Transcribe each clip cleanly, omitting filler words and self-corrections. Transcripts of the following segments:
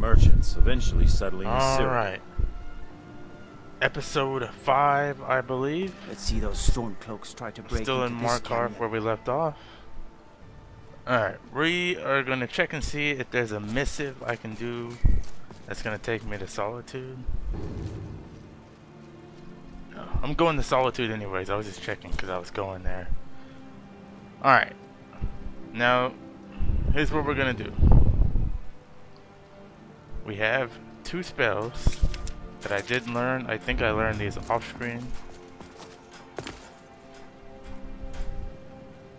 merchants, eventually settling in Syria. Alright. Episode 5, I believe. Let's see those stormcloaks try to break Still into in this Markarth canyon. where we left off. Alright, we are going to check and see if there's a missive I can do that's going to take me to Solitude. No, I'm going to Solitude anyways. I was just checking because I was going there. Alright. Now, here's what we're going to do. We have 2 spells that I did learn. I think I learned these off screen.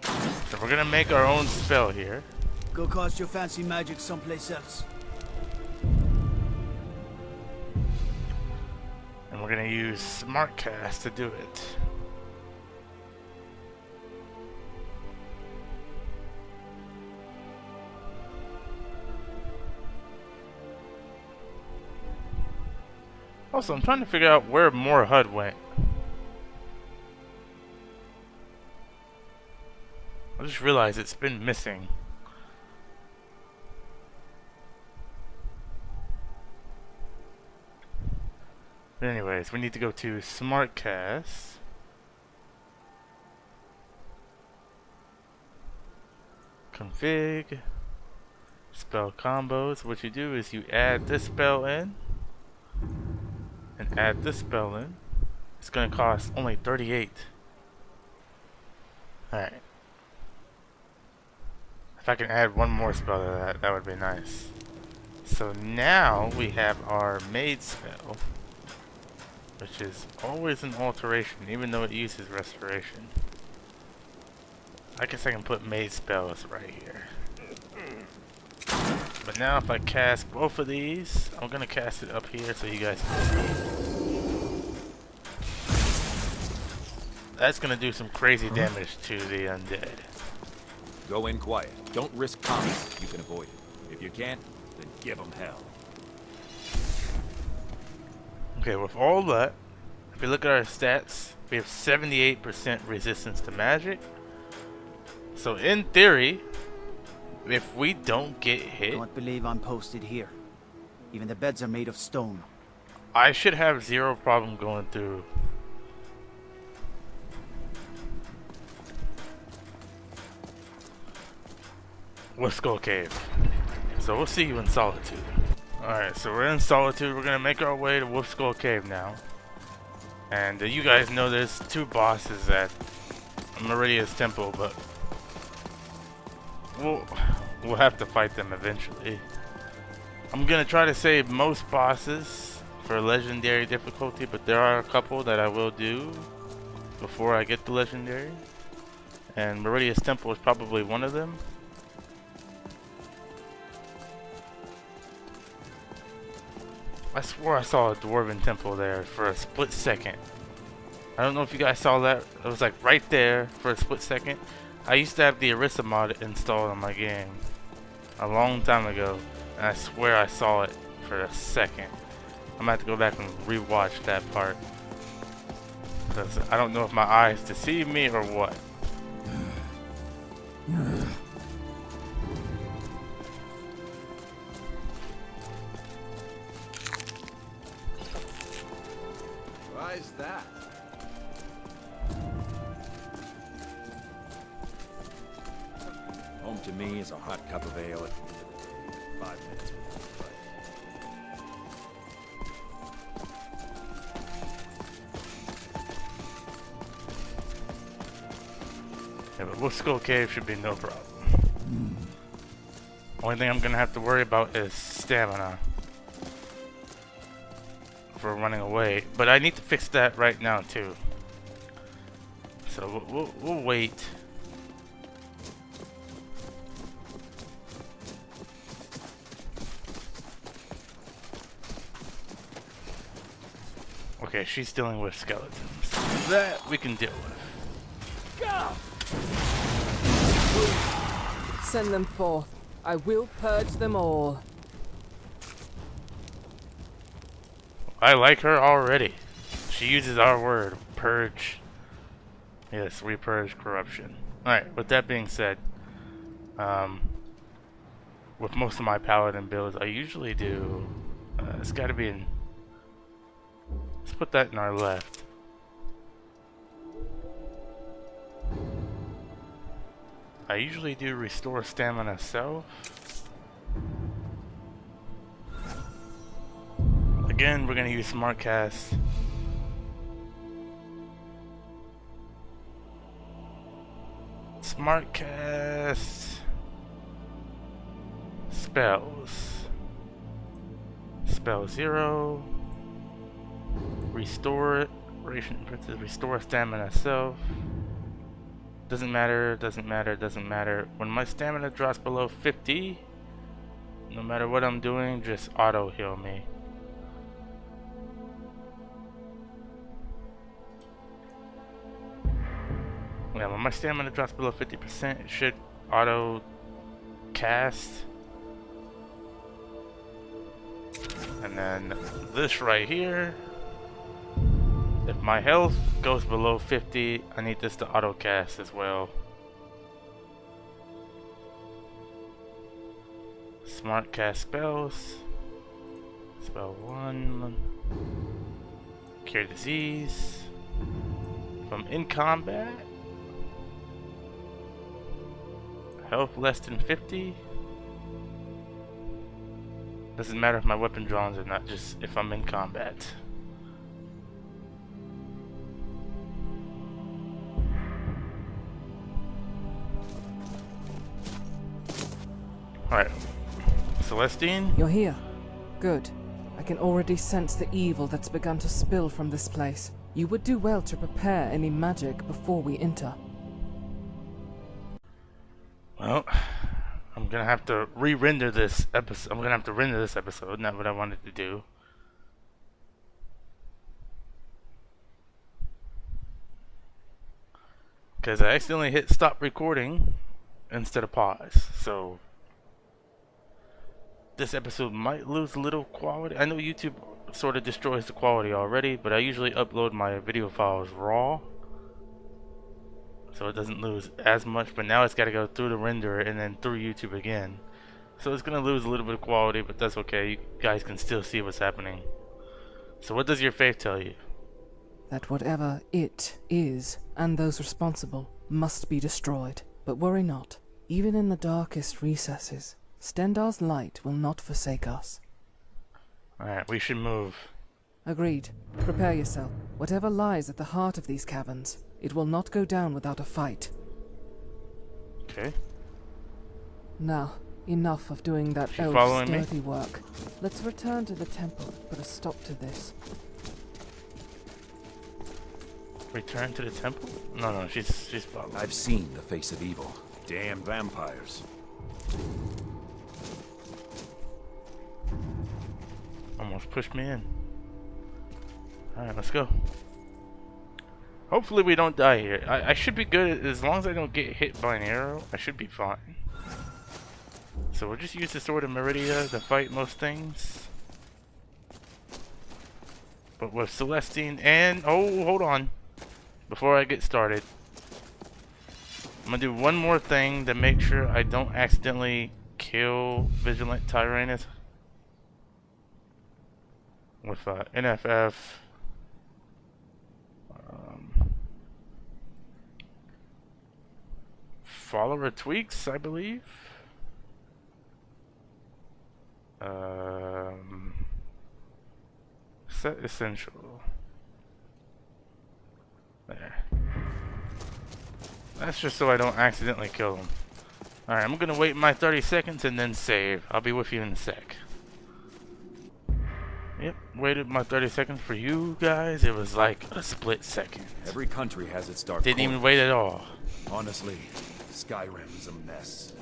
So we're gonna make our own spell here. Go cast your fancy magic someplace else. And we're gonna use Smart Cast to do it. Also, I'm trying to figure out where more HUD went. I just realized it's been missing. But anyways, we need to go to Smart Cast. Config. Spell combos. What you do is you add this spell in. And add this spell in. It's gonna cost only 38. Alright. If I can add one more spell to that, that would be nice. So now we have our Made spell, which is always an alteration, even though it uses restoration. I guess I can put Made spells right here. But now if I cast both of these, I'm gonna cast it up here so you guys can see. That's gonna do some crazy damage to the undead. Go in quiet. Don't risk combat if you can avoid it. If you can't, then give them hell. Okay, with all that, if you look at our stats, we have 78% resistance to magic. So in theory, if we don't get hit, Don't believe I'm posted here. Even the beds are made of stone. I should have 0 problem going through. Skull Cave. So we'll see you in Solitude. Alright, so we're in Solitude. We're gonna make our way to Skull Cave now. And you guys know there's 2 bosses at Meridia's temple, but we'll have to fight them eventually. I'm gonna try to save most bosses for legendary difficulty, but there are a couple that I will do before I get the legendary. And Meridia's temple is probably one of them. I swore I saw a dwarven temple there for a split second. I don't know if you guys saw that. It was like right there for a split second. I used to have the Orisa mod installed on my game a long time ago, and I swear I saw it for a second. I'm gonna have to go back and rewatch that part, because I don't know if my eyes deceive me or what. Why is that? Home to me is a hot cup of ale at the end of the day. 5 minutes before the fight. Yeah, but Skull Cave should be no problem. Only thing I'm gonna have to worry about is stamina for running away, but I need to fix that right now too. So we'll wait. Okay, she's dealing with skeletons. That we can deal with. Go! Send them forth. I will purge them all. I like her already. She uses our word, purge. Yes, we purge corruption. Alright, with that being said, we're with most of my paladin builds, I usually do. It's got to be in. Let's put that in our left. I usually do restore stamina self. Again, we're gonna use smart cast. Smart cast spells. Spell 0. Restore stamina self. Doesn't matter, doesn't matter, doesn't matter. When my stamina drops below 50, no matter what I'm doing, just auto heal me. Yeah, when my stamina drops below 50%, it should auto cast. And then this right here, if my health goes below 50, I need this to auto cast as well. Smart cast spells. Spell 1. Cure disease. If I'm in combat, health less than 50. Doesn't matter if my weapon draws or not, just if I'm in combat. Alright. Celestine? You're here. Good. I can already sense the evil that's begun to spill from this place. You would do well to prepare any magic before we enter. Well, I'm gonna have to re-render this episode. I'm gonna have to render this episode, not what I wanted to do. Because I accidentally hit stop recording instead of pause. So this episode might lose a little quality. I know YouTube sort of destroys the quality already, but I usually upload my video files raw, so it doesn't lose as much. But now it's got to go through the renderer and then through YouTube again, so it's gonna lose a little bit of quality, but that's okay. You guys can still see what's happening. So what does your faith tell you? That whatever it is, and those responsible, must be destroyed. But worry not. Even in the darkest recesses, Stendar's light will not forsake us. Alright, we should move. Agreed. Prepare yourself. Whatever lies at the heart of these caverns, it will not go down without a fight. Okay. Now, enough of doing that She old following me? dirty work. Let's return to the temple, put a stop to this. Return to the temple? No, she's following. I've seen the face of evil. Damn vampires. Almost pushed me in. Alright, let's go. Hopefully we don't die here. I should be good as long as I don't get hit by an arrow. I should be fine. So we'll just use the sword of Merida to fight most things. But with Celestine and... oh, hold on. Before I get started, I'm gonna do one more thing to make sure I don't accidentally kill Vigilant Tyrannus with NFF. Follower tweaks, I believe. Set essential. There. That's just so I don't accidentally kill them. Alright, I'm gonna wait my 30 seconds and then save. I'll be with you in a sec. Yep, waited my 30 seconds for you guys. It was like a split second. Every country has its dark Didn't even corner. wait at all. Honestly, Skyrim's a mess.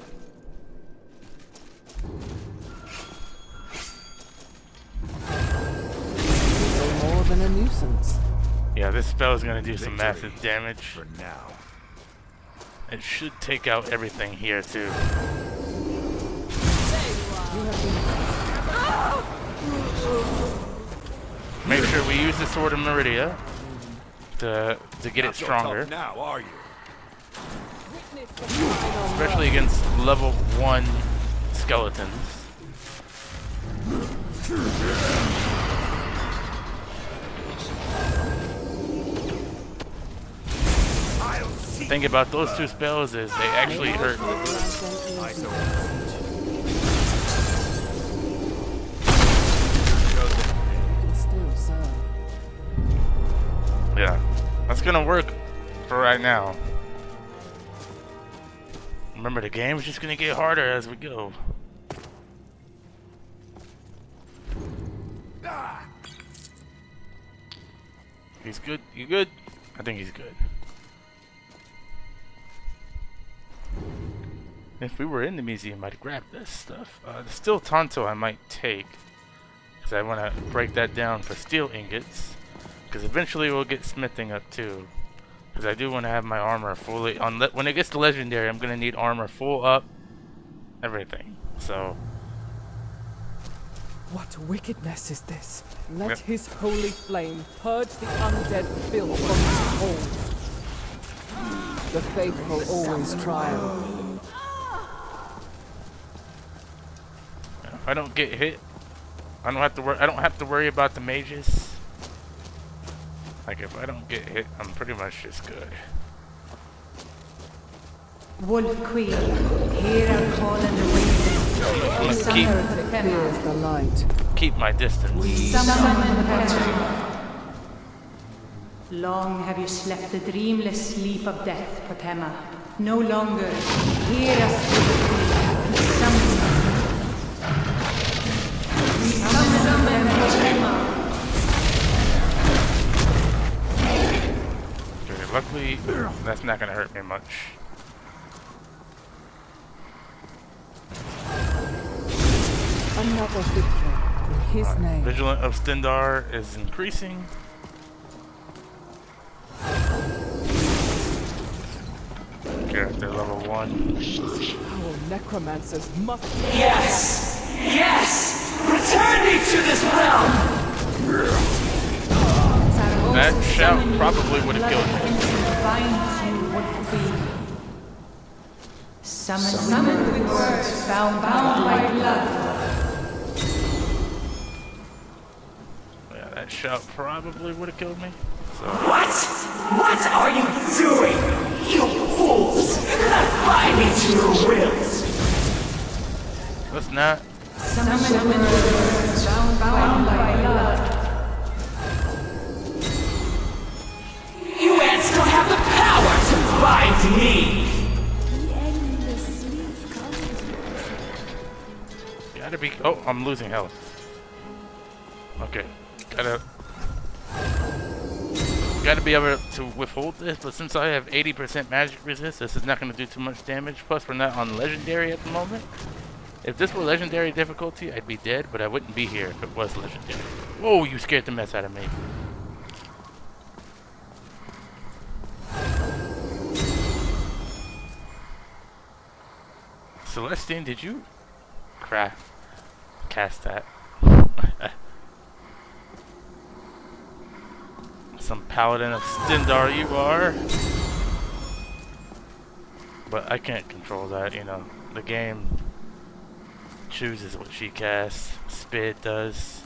No more than a nuisance. Yeah, this spell is gonna do some Victory. massive damage. For now. It should take out everything here too. You have been... Make sure we use the sword of Merida to get Not it so stronger. tough now, are you? Witness the final Especially against level 1 skeletons. The thing about those two spells is they actually hurt. Yeah, that's gonna work for right now. Remember, the game's just gonna get harder as we go. He's good. You good? I think he's good. If we were in the museum, I'd grab this stuff. The steel tonto I might take, because I want to break that down for steel ingots. Because eventually we'll get smithing up too. Because I do want to have my armor fully on. When it gets to legendary, I'm gonna need armor full up, everything. So. What wickedness is this? Let his holy flame purge the undead filth from his hold. The faithful always triumph. If I don't get hit, I don't have to worry about the mages. Like, if I don't get hit, I'm pretty much just good. Wolf Queen, hear our call in the wind. I'm gonna Here's the light. keep my distance. Summon Permadeath. Long have you slept the dreamless sleep of death, Potema. No longer. Hear us, Wolf Queen. Summon Potema. Luckily, that's not gonna hurt me much. Another victory in his name. Vigilant of Stendar is increasing. Character level 1. Our necromancers must. Yes! Yes! Return me to this realm! That shout probably would have killed me. Summoned with words, bound by blood. Yeah, that shout probably would have killed me. So. What? What are you doing? You fools! Not bind me to your wills! Let's not. Summoned with words, bound by blood. You ants don't have the power to bind me! Gotta be. Oh, I'm losing health. Okay. Gotta be able to withhold this, but since I have 80% magic resist, this is not gonna do too much damage. Plus, we're not on legendary at the moment. If this were legendary difficulty, I'd be dead, but I wouldn't be here if it was legendary. Whoa, you scared the mess out of me. Celestine, did you cast that? Some paladin of Stendar you are. But I can't control that, you know. The game chooses what she casts. Spid does.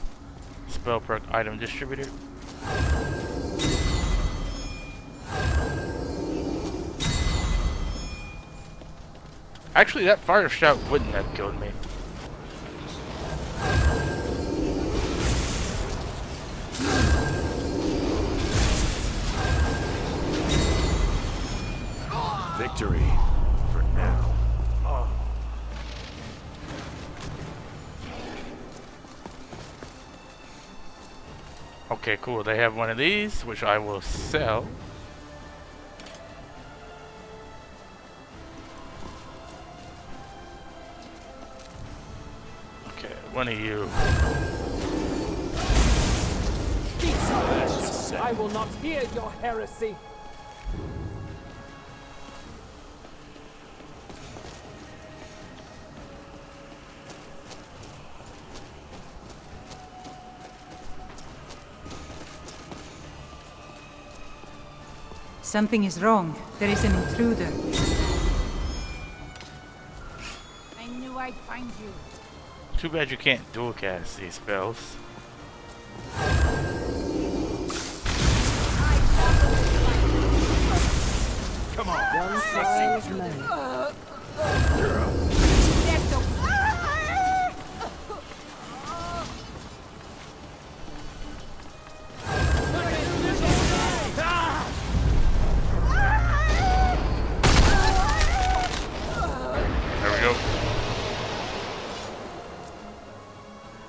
Spell perk item distributor. Actually, that fire shout wouldn't have killed me. Victory for now. Okay, cool. They have one of these, which I will sell. Okay, one of you. I will not hear your heresy. Something is wrong. There is an intruder. I knew I'd find you. Too bad you can't dual cast these spells. Come on. One trial of many. There we go.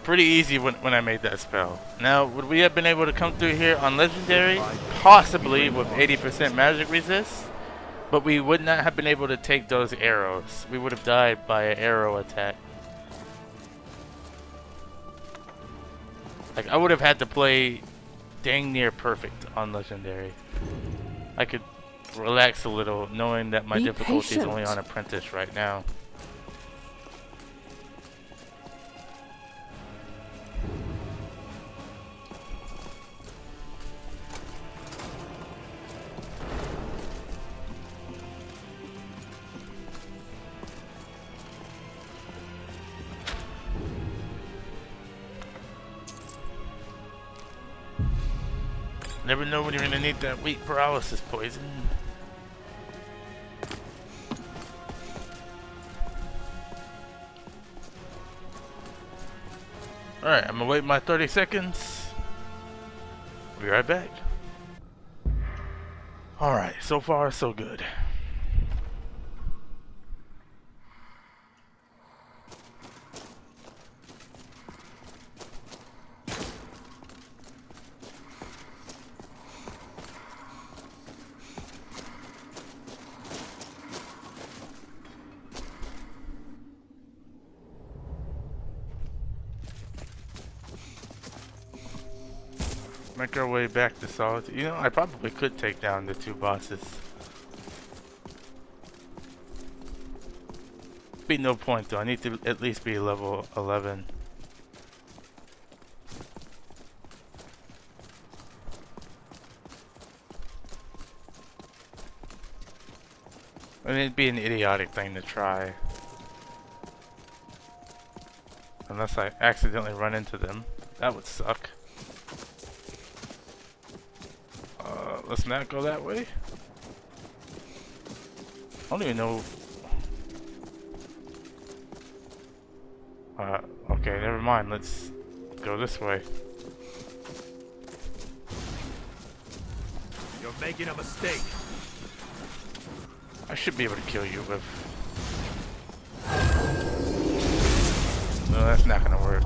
Pretty easy when I made that spell. Now, would we have been able to come through here on Legendary? Possibly with 80% magic resist. But we would not have been able to take those arrows. We would have died by an arrow attack. Like, I would have had to play dang near perfect on Legendary. I could relax a little knowing that my Be difficulty is only patient. on Apprentice right now. Never know when you're gonna need that weak paralysis poison. Alright, I'm gonna wait my 30 seconds. Be right back. Alright, so far so good. Make our way back to Solitude. You know, I probably could take down the two bosses. Be no point though. I need to at least be level 11. And it'd be an idiotic thing to try. Unless I accidentally run into them. That would suck. Let's not go that way. I don't even know. Okay, never mind. Let's go this way. You're making a mistake. I should be able to kill you with. No, that's not gonna work.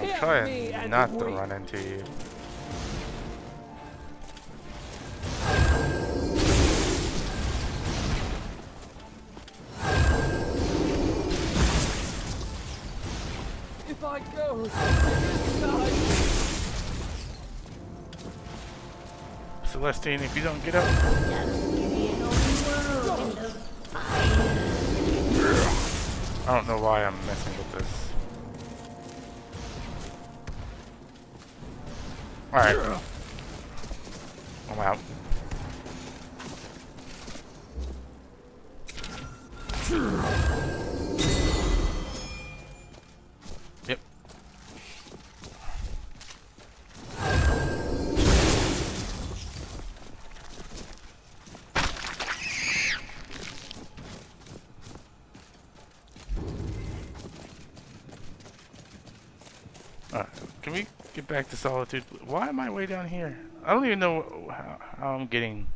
I'm trying not to run into you. If I go, Celestine, if you don't get up. I don't know why I'm messing with this. Alright. I'm out. Yep. Alright, can we get back to Solitude? Why am I way down here? I don't even know how I'm getting...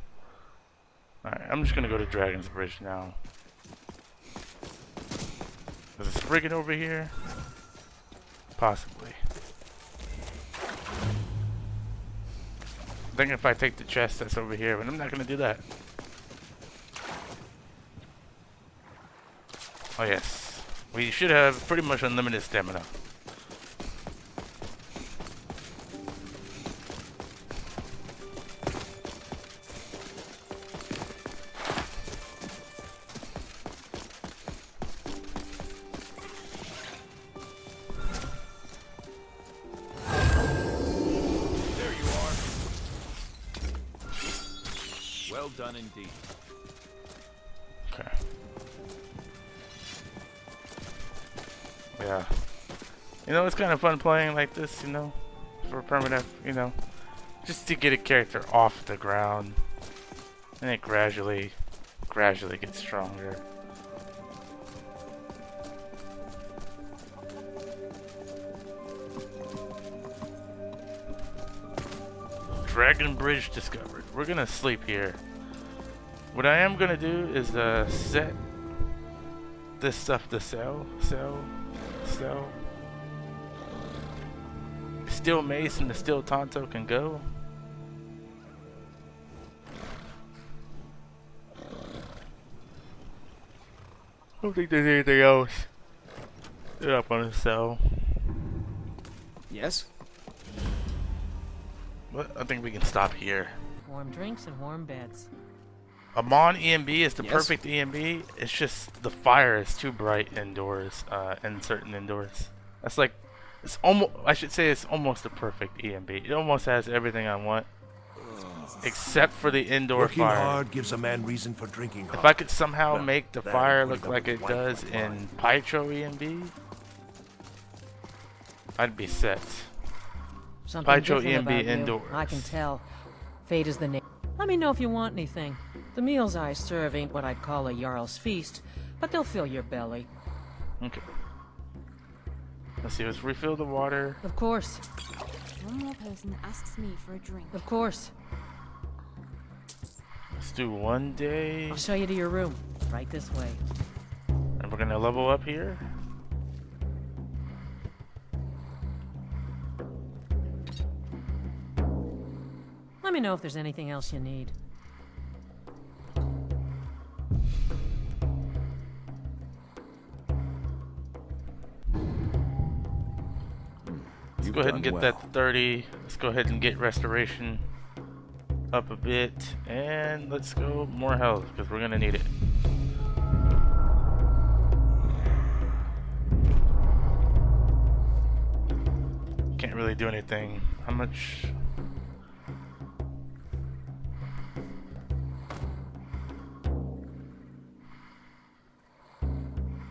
Alright, I'm just gonna go to Dragon's Bridge now. Is it Spriggan over here? Possibly. I'm thinking if I take the chest that's over here, but I'm not gonna do that. Oh yes. We should have pretty much unlimited stamina. Well done indeed. Okay. Yeah. You know, it's kind of fun playing like this, you know, for Permadeath, you know, just to get a character off the ground, and it gradually gets stronger. Dragon Bridge discovered. We're gonna sleep here. What I am gonna do is set this stuff to sell. Steel Mace and the Steel Tonto can go. I don't think there's anything else that I'm gonna sell. Yes? But I think we can stop here. Warm drinks and warm beds. A Mon EMB is the Yes. perfect EMB. It's just the fire is too bright indoors, in certain indoors. That's like, it's almost, I should say it's almost the perfect EMB. It almost has everything I want, except for the indoor Working fire. hard gives a man reason for drinking hard. If I could somehow Well, make the that fire and look putting like up it with does wife in Pytro EMB, I'd be set. Something Pytro different EMB about you. indoors. I can tell. Fate is the name. Let me know if you want anything. The meals I serve ain't what I'd call a Jarl's feast, but they'll fill your belly. Okay. Let's see, let's refill the water. Of course. One more person asks me for a drink. Of course. Let's do one day. I'll show you to your room. Right this way. And we're gonna level up here. Let me know if there's anything else you need. Let's go ahead and get that 30. Let's go ahead and get restoration up a bit. And let's go more health, because we're gonna need it. Can't really do anything. How much?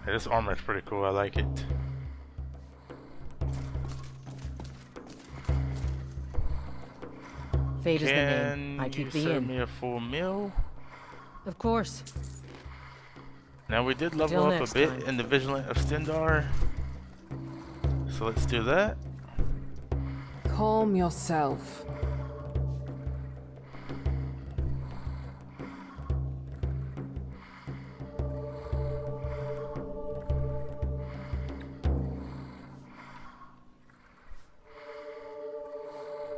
Hey, this armor is pretty cool. I like it. Fate is the name. I Can keep you the serve inn. me a full meal? Of course. Now we did level Till up a next bit time. in the Vigilant of Stendar. So let's do that. Calm yourself.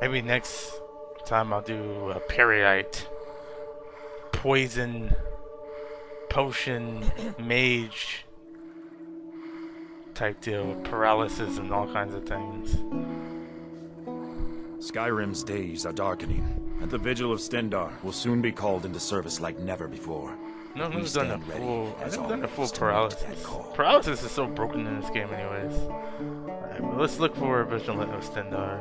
Maybe next time I'll do a Periite, poison, potion, mage type deal with paralysis and all kinds of things. Skyrim's days are darkening, and the Vigil of Stendar will soon be called into service like never before. No, We I've done a stand ready, full. as I've done a full always, to meet that paralysis. call. Paralysis is so broken in this game, anyways. Alright, well, let's look for a Vigilant of Stendar,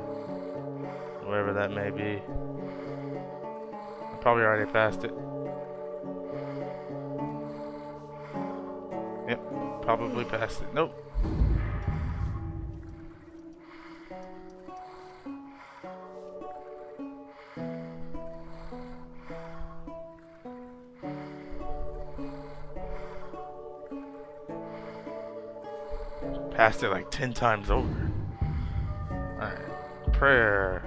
wherever that may be. I probably already passed it. Yep, probably passed it. Nope. Passed it like 10 times over. Alright. Prayer.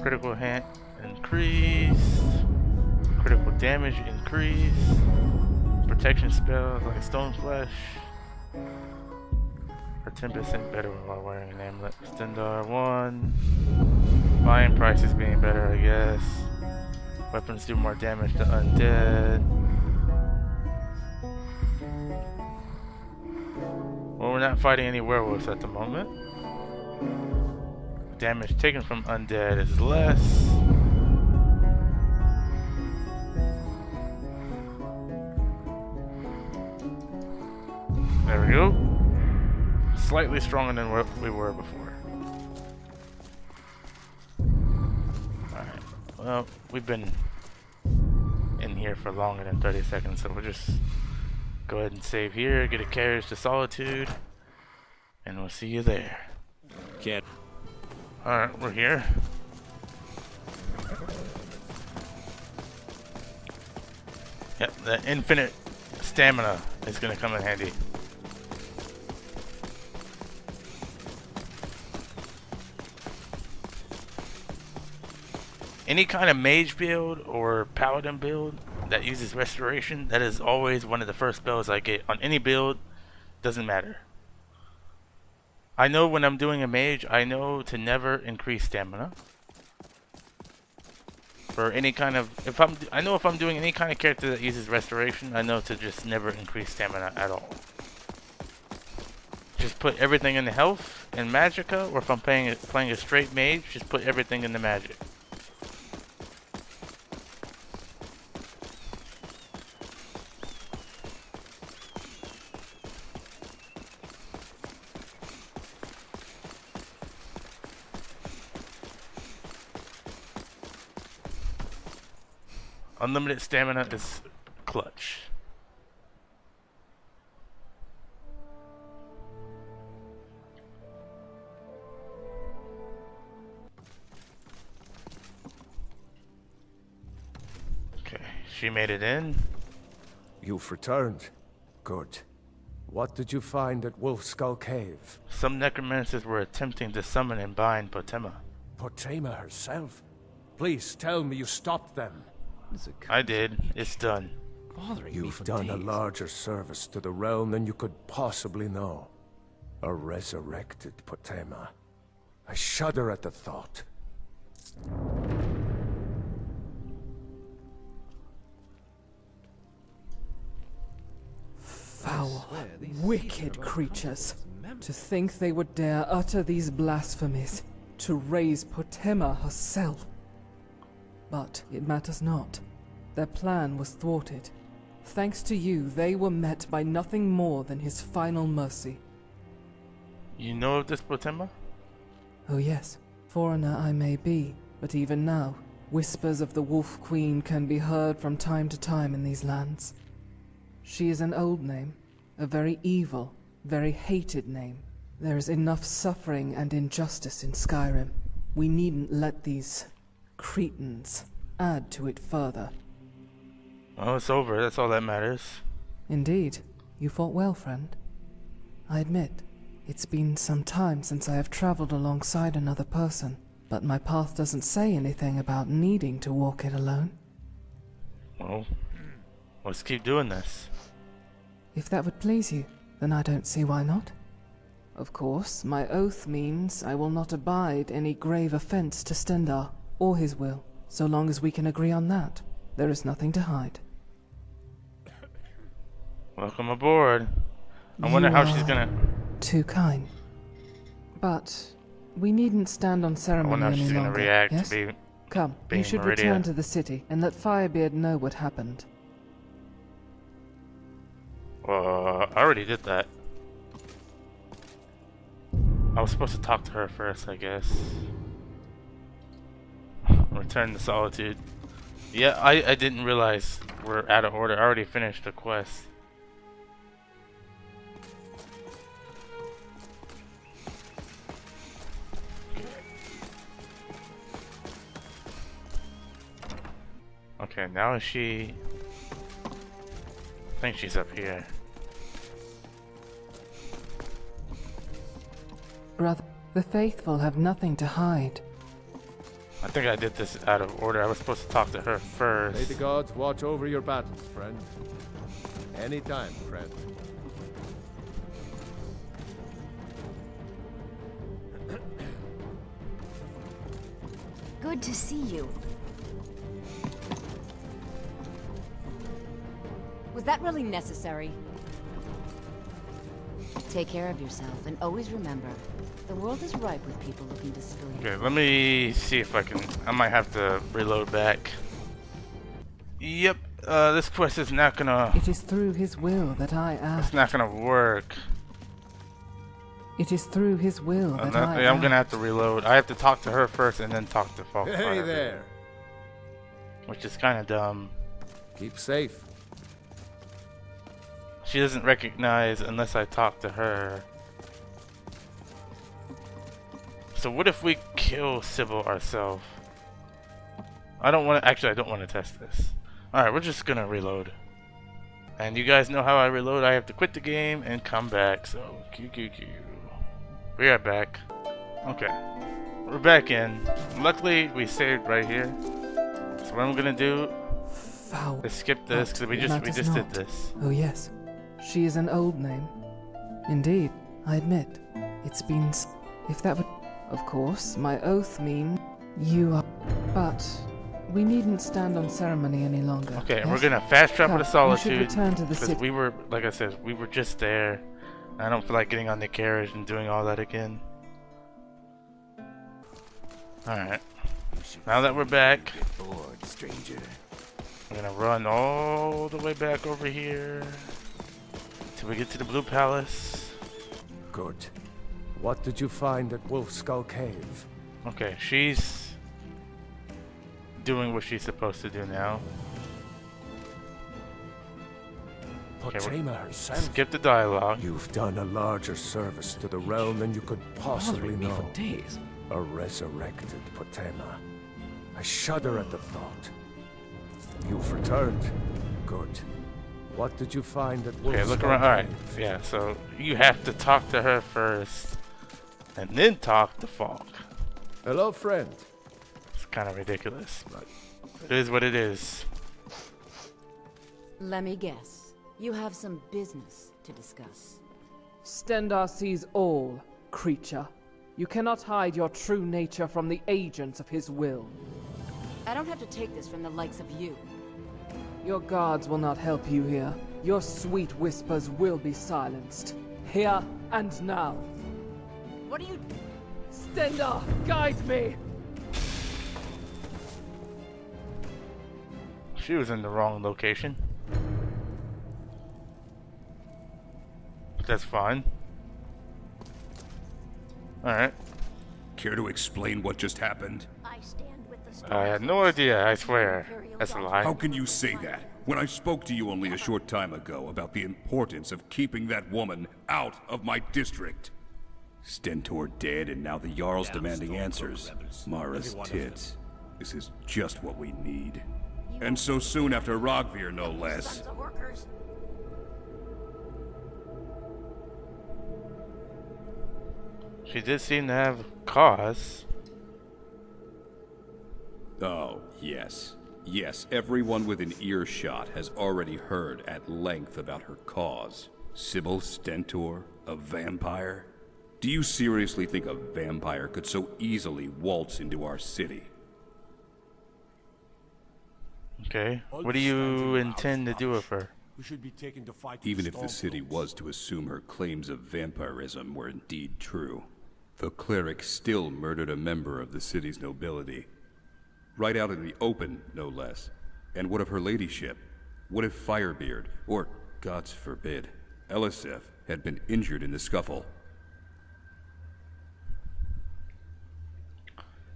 Critical hit increase. Critical damage increase. Protection spells like Stone Flesh are 10% better while wearing an amulet. Stendar 1. Buying price is being better, I guess. Weapons do more damage to undead. Well, we're not fighting any werewolves at the moment. Damage taken from undead is less. There we go. Slightly stronger than what we were before. Alright. Well, we've been here for longer than 30 seconds, so we'll just go ahead and save here, get a carriage to Solitude, and we'll see you there. Can't. Alright, we're here. Yep, the infinite stamina is gonna come in handy. Any kind of mage build or paladin build that uses restoration, that is always one of the first spells I get on any build. Doesn't matter. I know when I'm doing a mage, I know to never increase stamina. For any kind of, I know if I'm doing any kind of character that uses restoration, I know to just never increase stamina at all. Just put everything in the health and magicka, or if I'm playing a straight mage, just put everything in the magic. Unlimited stamina is clutch. Okay, she made it in. You've returned. Good. What did you find at Wolf Skull Cave? Some necromancers were attempting to summon and bind Potema. Potema herself? Please tell me you stopped them. I did. It's done. You've done a larger service to the realm than you could possibly know. A resurrected Potema. I shudder at the thought. Foul, wicked creatures. To think they would dare utter these blasphemies. To raise Potema herself. But it matters not. Their plan was thwarted. Thanks to you, they were met by nothing more than his final mercy. You know of this Potema? Oh yes, foreigner I may be, but even now, whispers of the Wolf Queen can be heard from time to time in these lands. She is an old name, a very evil, very hated name. There is enough suffering and injustice in Skyrim. We needn't let these Cretans add to it further. Oh, it's over. That's all that matters. Indeed. You fought well, friend. I admit, it's been some time since I have traveled alongside another person, but my path doesn't say anything about needing to walk it alone. Well, let's keep doing this. If that would please you, then I don't see why not. Of course, my oath means I will not abide any grave offense to Stendar, or his will, so long as we can agree on that. There is nothing to hide. Welcome aboard. I wonder how she's gonna... Too kind. But we needn't stand on I ceremony wonder how any she's gonna longer, react yes? to be... Come, being you should Merida. return to the city and let Firebeard know what happened. I already did that. I was supposed to talk to her first, I guess. Return to Solitude. Yeah, I didn't realize we're out of order. I already finished the quest. Okay, now is she... I think she's up here. Brother, the faithful have nothing to hide. I think I did this out of order. I was supposed to talk to her first. May the gods watch over your battles, friend. Anytime, friend. Good to see you. Was that really necessary? Take care of yourself, and always remember, the world is ripe with people looking to spill you. Okay, let me see if I can... I might have to reload back. Yep, this quest is not gonna... It is through his will that I act. It's not gonna work. It is through his will that I'm gonna have to reload. I have to talk to her first and then talk to Falk. Hey there. Which is kind of dumb. Keep safe. She doesn't recognize unless I talk to her. So what if we kill Sybil ourselves? I don't want to. Actually, I don't want to test this. Alright, we're just gonna reload. And you guys know how I reload. I have to quit the game and come back. So, we are back. Okay. We're back in. Luckily, we saved right here. So what I'm gonna do Foul. is skip this because we just did not. this. Oh yes, she is an old name. Indeed, I admit. It's been if that would... Of course, my oath mean you are... But we needn't stand on ceremony any longer. Okay, and yes? we're gonna fast travel to Come, we should Solitude return to the because city. we were, like I said, we were just there. I don't feel like getting on the carriage and doing all that again. Alright. Now that we're back, Bored, stranger. we're gonna run all the way back over here till we get to the Blue Palace. Good. What did you find at Wolf Skull Cave? Okay, she's doing what she's supposed to do now. Okay, Potema herself? skip the dialogue. You've done a larger service to the realm than you could possibly know. days. A resurrected Potema. I shudder at the thought. You've returned. Good. What did you find at Wolf Okay, look Skull around. Alright, Cave? yeah, so you have to talk to her first and then talk to Falk. Hello, friend. It's kind of ridiculous, but it is what it is. Let me guess. You have some business to discuss. Stendar sees all, creature. You cannot hide your true nature from the agents of his will. I don't have to take this from the likes of you. Your guards will not help you here. Your sweet whispers will be silenced. Here and now. What are you... Stendar, guide me! She was in the wrong location. That's fine. Alright. Care to explain what just happened? I stand with the I had no idea, I swear. That's a lie. How can you say that when I spoke to you only a short time ago about the importance of keeping that woman out of my district? Stentor dead and now the Jarl's demanding answers. Mara's tits. This is just what we need. And so soon after Rogvir, no less. She did seem to have cause. Oh, yes. Yes, everyone within earshot has already heard at length about her cause. Sybil Stentor, a vampire? Do you seriously think a vampire could so easily waltz into our city? Okay. What do you intend to do with her? We should be taken to fight. Even if the city was to assume her claims of vampirism were indeed true, the cleric still murdered a member of the city's nobility. Right out in the open, no less. And what of her ladyship? What if Firebeard, or, gods forbid, Eliseth, had been injured in the scuffle?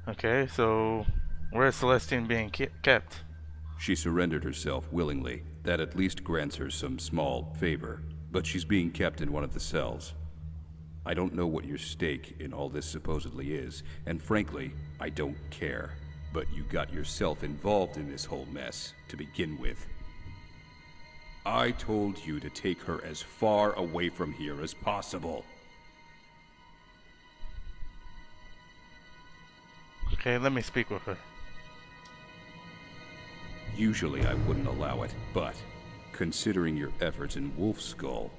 Okay, so where is Celestine being kept? She surrendered herself willingly. That at least grants her some small favor. But she's being kept in one of the cells. I don't know what your stake in all this supposedly is, and frankly, I don't care. But you got yourself involved in this whole mess to begin with. I told you to take her as far away from here as possible. Okay, let me speak with her. Usually I wouldn't allow it, but considering your efforts in Wolf Skull,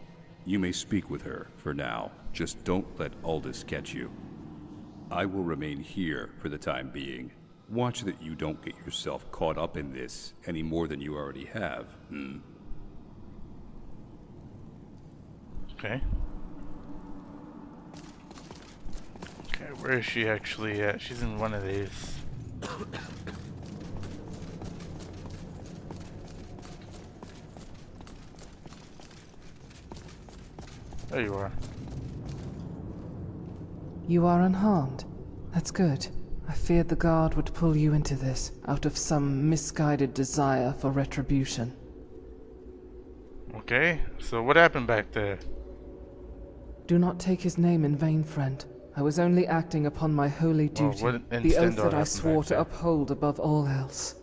you may speak with her for now. Just don't let Aldous catch you. I will remain here for the time being. Watch that you don't get yourself caught up in this any more than you already have, Okay. Okay, where is she actually at? She's in one of these. There you are. You are unharmed. That's good. I feared the guard would pull you into this out of some misguided desire for retribution. Okay, so what happened back there? Do not take his name in vain, friend. I was only acting upon my holy duty, the oath that I swore to uphold above all else.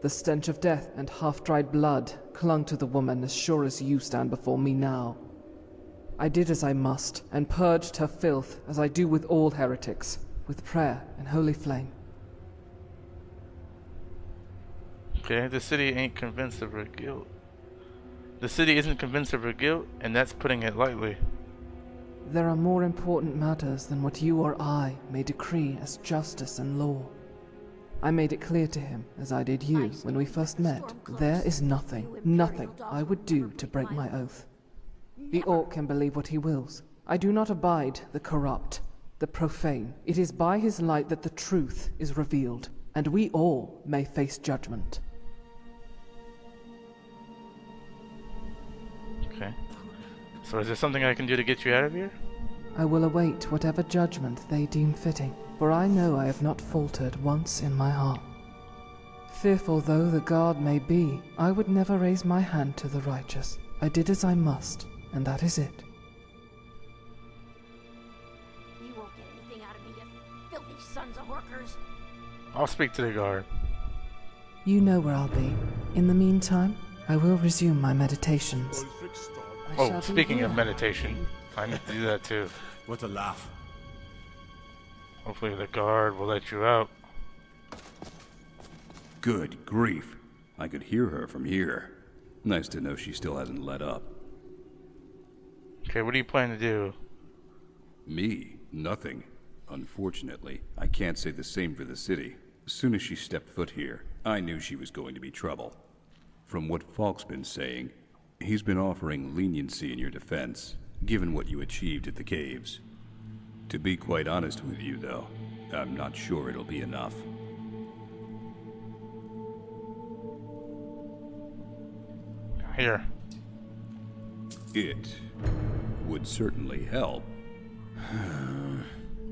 The stench of death and half-dried blood clung to the woman as sure as you stand before me now. I did as I must, and purged her filth as I do with all heretics, with prayer and holy flame. Okay, the city ain't convinced of her guilt. The city isn't convinced of her guilt, and that's putting it lightly. There are more important matters than what you or I may decree as justice and law. I made it clear to him, as I did you when we first met, there is nothing I would do to break my oath. The Orc can believe what he wills. I do not abide the corrupt, the profane. It is by his light that the truth is revealed, and we all may face judgment. Okay. So is there something I can do to get you out of here? I will await whatever judgment they deem fitting, for I know I have not faltered once in my heart. Fearful though the guard may be, I would never raise my hand to the righteous. I did as I must, and that is it. You won't get anything out of me, you filthy sons of workers. I'll speak to the guard. You know where I'll be. In the meantime, I will resume my meditations. Oh, speaking of meditation, I need to do that too. What a laugh. Hopefully the guard will let you out. Good grief. I could hear her from here. Nice to know she still hasn't let up. Okay, what do you plan to do? Me? Nothing. Unfortunately, I can't say the same for the city. As soon as she stepped foot here, I knew she was going to be trouble. From what Falk's been saying, he's been offering leniency in your defense, given what you achieved at the caves. To be quite honest with you, though, I'm not sure it'll be enough. Here. It would certainly help.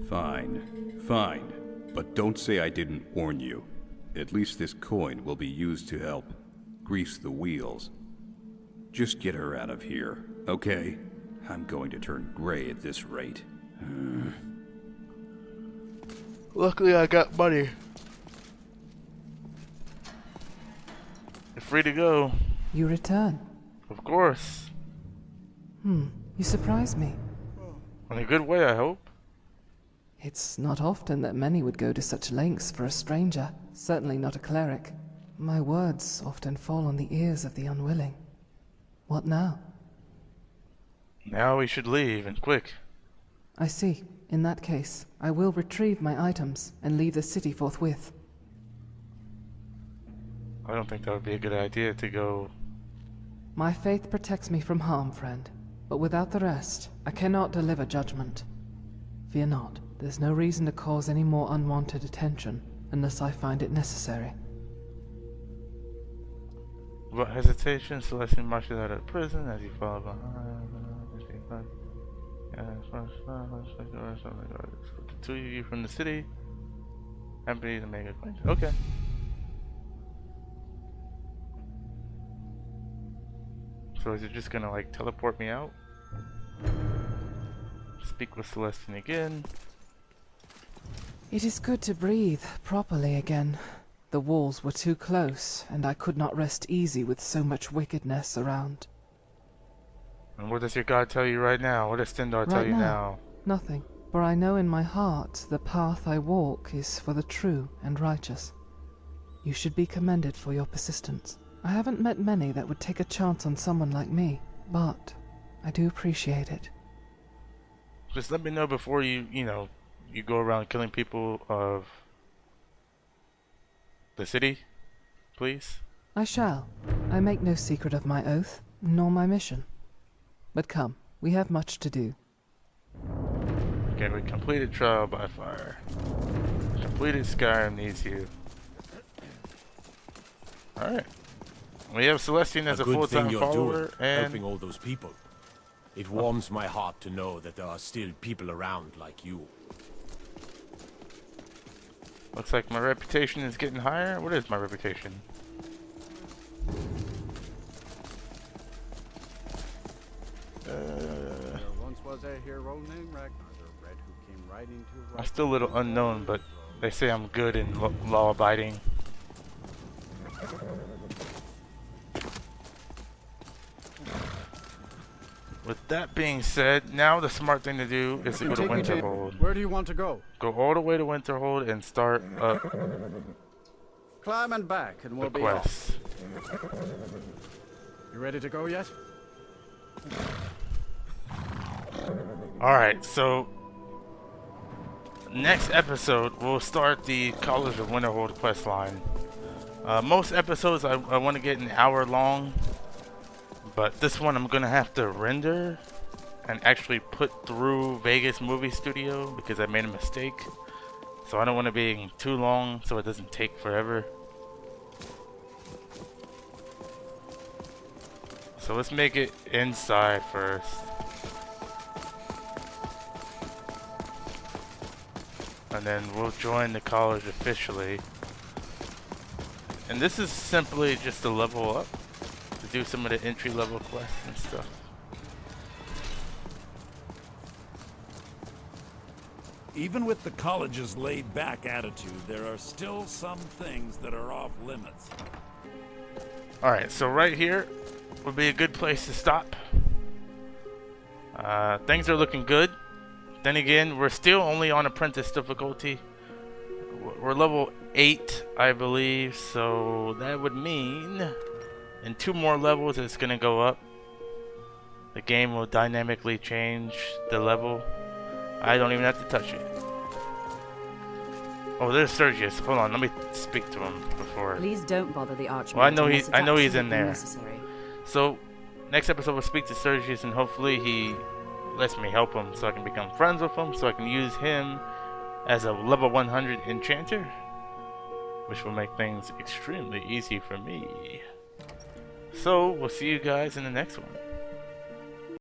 Fine. But don't say I didn't warn you. At least this coin will be used to help grease the wheels. Just get her out of here, okay? I'm going to turn gray at this rate. Luckily I got money. You're free to go. You return? Of course. You surprise me. In a good way, I hope. It's not often that many would go to such lengths for a stranger, certainly not a cleric. My words often fall on the ears of the unwilling. What now? Now we should leave, and quick. I see. In that case, I will retrieve my items and leave the city forthwith. I don't think that would be a good idea to go... My faith protects me from harm, friend. But without the rest, I cannot deliver judgment. Fear not. There's no reason to cause any more unwanted attention, unless I find it necessary. Without hesitation, Celestian marches out of prison as he follows behind. The two of you from the city. Happy to make acquaintance. Okay. So is it just gonna like teleport me out? Speak with Celestian again. It is good to breathe properly again. The walls were too close, and I could not rest easy with so much wickedness around. And what does your God tell you right now? What does Stendar tell you now? Nothing. For I know in my heart the path I walk is for the true and righteous. You should be commended for your persistence. I haven't met many that would take a chance on someone like me, but I do appreciate it. Just let me know before you go around killing people of the city, please. I shall. I make no secret of my oath, nor my mission. But come, we have much to do. Okay, we completed Trial by Fire. Completed Skyrim needs you. Alright. We have Celestian as a full-time follower, and helping all those people. It warms my heart to know that there are still people around like you. Looks like my reputation is getting higher. What is my reputation? There once was a hero named Ragnar the Red who came riding to I'm still a little unknown, but they say I'm good in law abiding. With that being said, now the smart thing to do is to go to Winterhold. Where do you want to go? Go all the way to Winterhold and start up Climb and back and we'll the be off. quest. You ready to go yet? Alright, so next episode we'll start the College of Winterhold quest line. Most episodes I want to get an hour long, but this one I'm gonna have to render and actually put through Vegas Movie Studio because I made a mistake. So I don't want to be too long so it doesn't take forever. So let's make it inside first. And then we'll join the college officially. And this is simply just to level up, to do some of the entry level quests and stuff. Even with the college's laid-back attitude, there are still some things that are off limits. Alright, so right here would be a good place to stop. Things are looking good. Then again, we're still only on apprentice difficulty. We're level 8, I believe, so that would mean in 2 more levels it's gonna go up. The game will dynamically change the level. I don't even have to touch it. Oh, there's Sergius. Hold on, let me speak to him before. Please don't bother the Archmage. Well, I know he's in there. Necessary. So next episode we'll speak to Sergius and hopefully he lets me help him so I can become friends with him, so I can use him as a level 100 enchanter, which will make things extremely easy for me. So we'll see you guys in the next one.